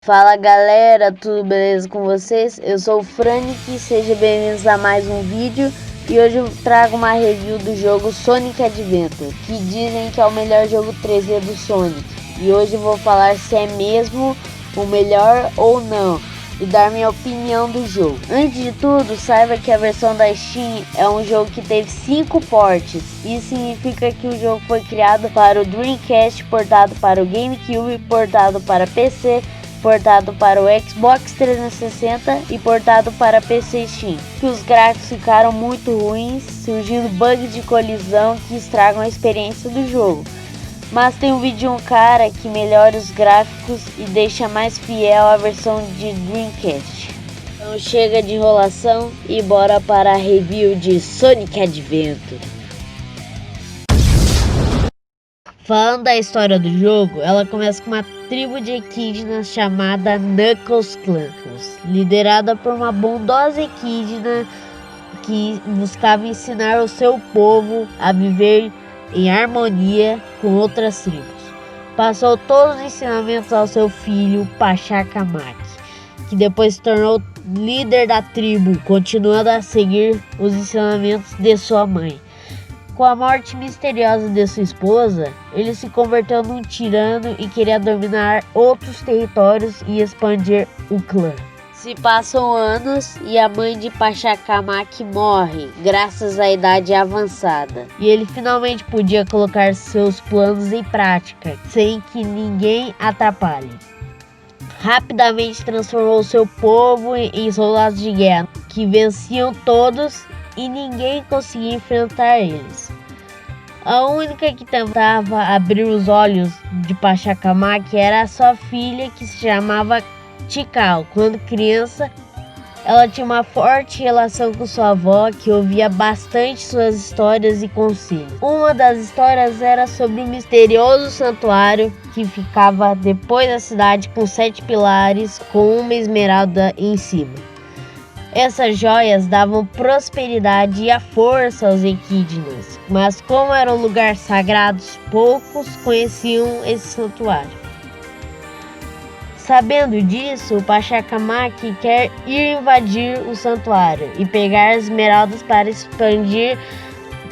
Fala galera, tudo beleza com vocês? Eu sou o Frank, sejam bem-vindos a mais um vídeo. E hoje eu trago uma review do jogo Sonic Adventure, que dizem que é o melhor jogo 3D do Sonic. E hoje eu vou falar se é mesmo o melhor ou não, e dar minha opinião do jogo. Antes de tudo, saiba que a versão da Steam é um jogo que teve 5 portes. Isso significa que o jogo foi criado para o Dreamcast, portado para o GameCube, portado para PC, portado para o Xbox 360 e portado para PC Steam. Que os gráficos ficaram muito ruins, surgindo bugs de colisão que estragam a experiência do jogo. Mas tem um vídeo de um cara que melhora os gráficos e deixa mais fiel a versão de Dreamcast. Então chega de enrolação e bora para a review de Sonic Adventure. Falando da história do jogo, ela começa com uma tribo de equidnas chamada Knuckles Clan, liderada por uma bondosa equidna que buscava ensinar o seu povo a viver em harmonia com outras tribos. Passou todos os ensinamentos ao seu filho Pachacamac, que depois se tornou líder da tribo, continuando a seguir os ensinamentos de sua mãe. Com a morte misteriosa de sua esposa, ele se converteu num tirano e queria dominar outros territórios e expandir o clã. Se passam anos e a mãe de Pachacamac morre, graças à idade avançada. E ele finalmente podia colocar seus planos em prática, sem que ninguém atrapalhe. Rapidamente transformou seu povo em soldados de guerra, que venciam todos e ninguém conseguia enfrentar eles. A única que tentava abrir os olhos de Pachacamac era a sua filha, que se chamava Tikal. Quando criança, ela tinha uma forte relação com sua avó, que ouvia bastante suas histórias e conselhos. Uma das histórias era sobre um misterioso santuário que ficava depois da cidade, com 7 pilares com uma esmeralda em cima. Essas joias davam prosperidade e a força aos equidnas, mas como era um lugar sagrado, poucos conheciam esse santuário. Sabendo disso, o Pachacamac quer ir invadir o santuário e pegar as esmeraldas para expandir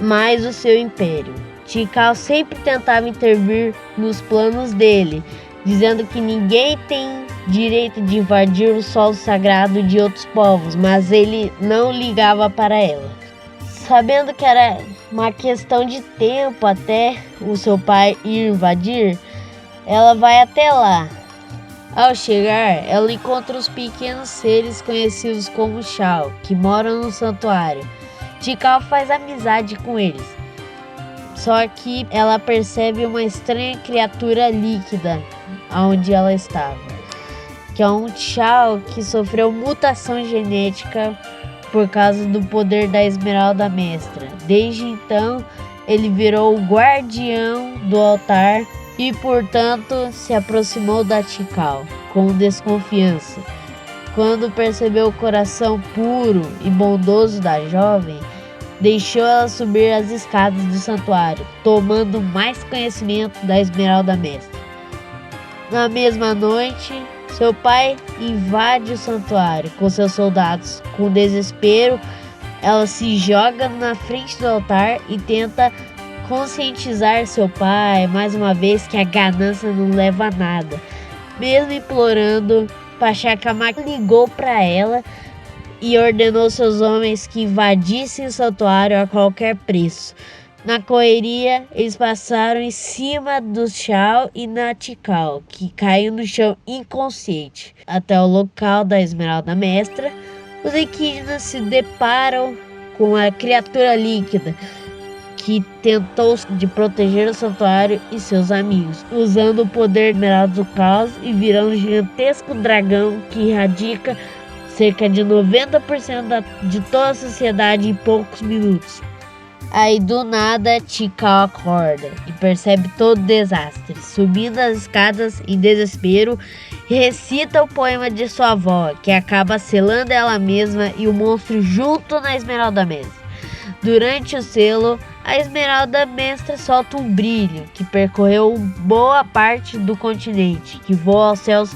mais o seu império. Tikal sempre tentava intervir nos planos dele, dizendo que ninguém tem direito de invadir o solo sagrado de outros povos, mas ele não ligava para ela. Sabendo que era uma questão de tempo até o seu pai ir invadir, ela vai até lá. Ao chegar, ela encontra os pequenos seres conhecidos como Shao, que moram no santuário. Tikal faz amizade com eles, só que ela percebe uma estranha criatura líquida onde ela estava, que é um Shao que sofreu mutação genética por causa do poder da Esmeralda Mestra. Desde então, ele virou o guardião do altar e, portanto, se aproximou da Tikal com desconfiança. Quando percebeu o coração puro e bondoso da jovem, deixou ela subir as escadas do santuário, tomando mais conhecimento da Esmeralda Mestra. Na mesma noite, seu pai invade o santuário com seus soldados. Com desespero, ela se joga na frente do altar e tenta conscientizar seu pai mais uma vez que a ganância não leva a nada. Mesmo implorando, Pachacamac ligou para ela e ordenou seus homens que invadissem o santuário a qualquer preço. Na correria, eles passaram em cima do Shao e na Tikal, que caiu no chão inconsciente. Até o local da Esmeralda Mestra, os equidnas se deparam com a criatura líquida, que tentou de proteger o santuário e seus amigos, usando o poder Esmeralda do Caos e virando um gigantesco dragão que irradia cerca de 90% de toda a sociedade em poucos minutos. Aí do nada, Tikal acorda e percebe todo o desastre. Subindo as escadas em desespero, recita o poema de sua avó, que acaba selando ela mesma e o monstro junto na Esmeralda Mestra. Durante o selo, a Esmeralda Mestra solta um brilho que percorreu boa parte do continente, que voa aos céus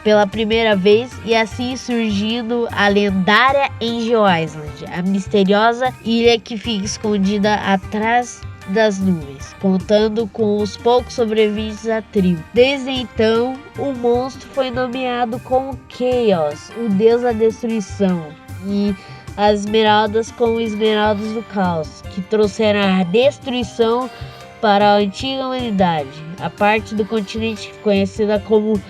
pela primeira vez e assim surgindo a lendária Angel Island, a misteriosa ilha que fica escondida atrás das nuvens, contando com os poucos sobreviventes da tribo. Desde então, o monstro foi nomeado como Chaos, o deus da destruição, e as esmeraldas como esmeraldas do caos, que trouxeram a destruição para a antiga humanidade, a parte do continente conhecida como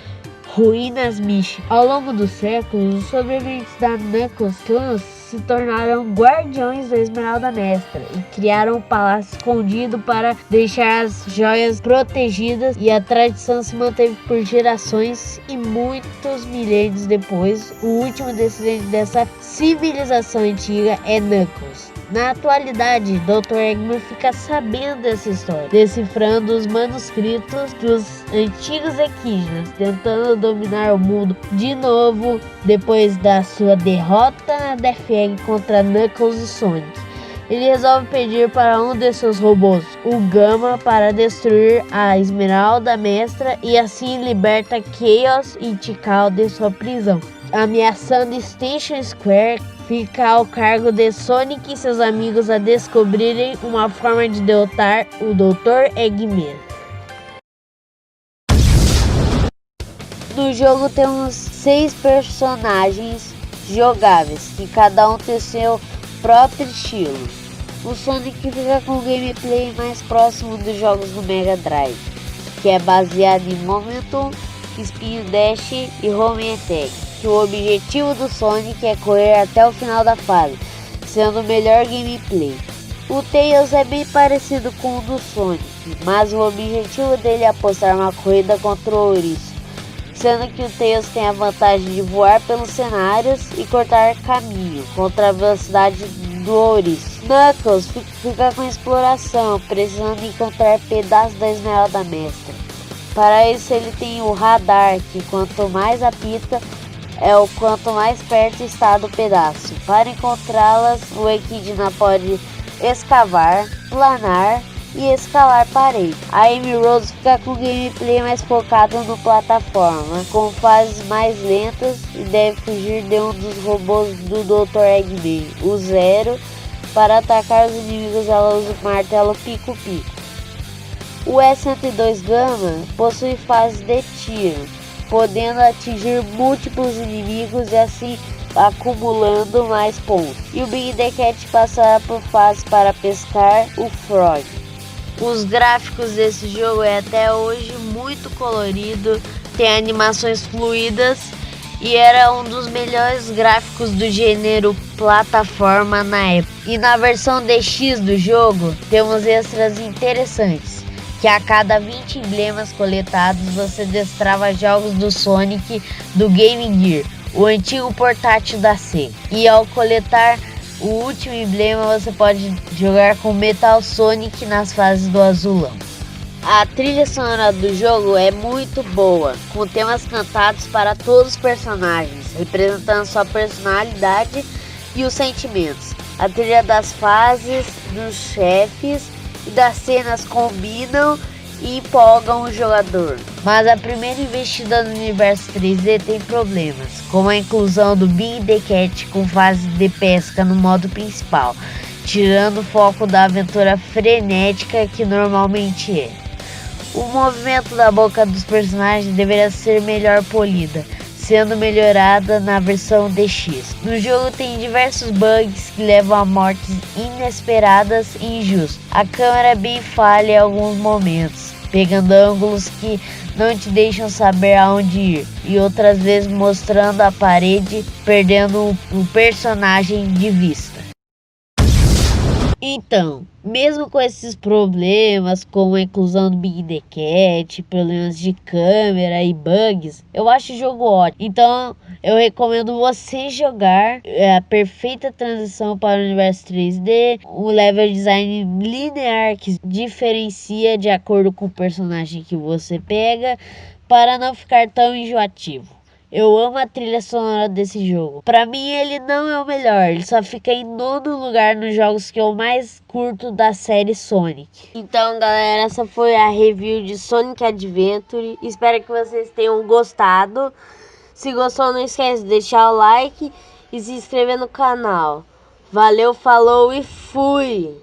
Ruínas Místicas. Ao longo dos séculos, os sobreviventes da Knuckles Clan se tornaram guardiões da Esmeralda Mestra e criaram um palácio escondido para deixar as joias protegidas, e a tradição se manteve por gerações, e muitos milênios depois, o último descendente dessa civilização antiga é Knuckles. Na atualidade, Dr. Eggman fica sabendo dessa história, decifrando os manuscritos dos antigos Equidnas, tentando dominar o mundo de novo depois da sua derrota na Death Egg contra Knuckles e Sonic. Ele resolve pedir para um de seus robôs, o Gamma, para destruir a Esmeralda Mestra e assim liberta Chaos e Tikal de sua prisão. Ameaçando Station Square, fica ao cargo de Sonic e seus amigos a descobrirem uma forma de derrotar o Dr. Eggman. No jogo temos 6 personagens jogáveis, que cada um tem seu próprio estilo. O Sonic fica com o gameplay mais próximo dos jogos do Mega Drive, que é baseado em Momentum, Spin Dash e Home Attack, que o objetivo do Sonic é correr até o final da fase, sendo o melhor gameplay. O Tails é bem parecido com o do Sonic, mas o objetivo dele é apostar uma corrida contra o ouriço, sendo que o Tails tem a vantagem de voar pelos cenários e cortar caminho contra a velocidade do ouriço. Knuckles fica com exploração, precisando encontrar pedaços da Esmeralda Mestra. Para isso ele tem o radar, que quanto mais apita, é o quanto mais perto está do pedaço. Para encontrá-las, o Equidna pode escavar, planar e escalar paredes. A Amy Rose fica com gameplay mais focado no plataforma, com fases mais lentas, e deve fugir de um dos robôs do Dr. Eggman, o Zero. Para atacar os inimigos, ela usa o martelo Pico-Pico. O E-102 Gamma possui fases de tiro, podendo atingir múltiplos inimigos e assim acumulando mais pontos. E o Big The Cat passará por fases para pescar o Frog. Os gráficos desse jogo é até hoje muito colorido, tem animações fluidas e era um dos melhores gráficos do gênero plataforma na época. E na versão DX do jogo temos extras interessantes, que a cada 20 emblemas coletados você destrava jogos do Sonic do Game Gear, o antigo portátil da Sega. E ao coletar o último emblema você pode jogar com Metal Sonic nas fases do azulão. A trilha sonora do jogo é muito boa, com temas cantados para todos os personagens, representando sua personalidade e os sentimentos. A trilha das fases, dos chefes e das cenas combinam e empolgam o jogador. Mas a primeira investida no universo 3D tem problemas, como a inclusão do Big The Cat com fase de pesca no modo principal, tirando o foco da aventura frenética que normalmente é. O movimento da boca dos personagens deveria ser melhor polida, sendo melhorada na versão DX. No jogo tem diversos bugs que levam a mortes inesperadas e injustas. A câmera é bem falha em alguns momentos, pegando ângulos que não te deixam saber aonde ir, e outras vezes mostrando a parede, perdendo o personagem de vista. Então, mesmo com esses problemas, como a inclusão do Big The Cat, problemas de câmera e bugs, eu acho o jogo ótimo. Então, eu recomendo você jogar. É a perfeita transição para o universo 3D, um level design linear que diferencia de acordo com o personagem que você pega, para não ficar tão enjoativo. Eu amo a trilha sonora desse jogo. Pra mim ele não é o melhor, ele só fica em 9º lugar nos jogos que eu mais curto da série Sonic. Então galera, essa foi a review de Sonic Adventure. Espero que vocês tenham gostado. Se gostou, não esquece de deixar o like e se inscrever no canal. Valeu, falou e fui!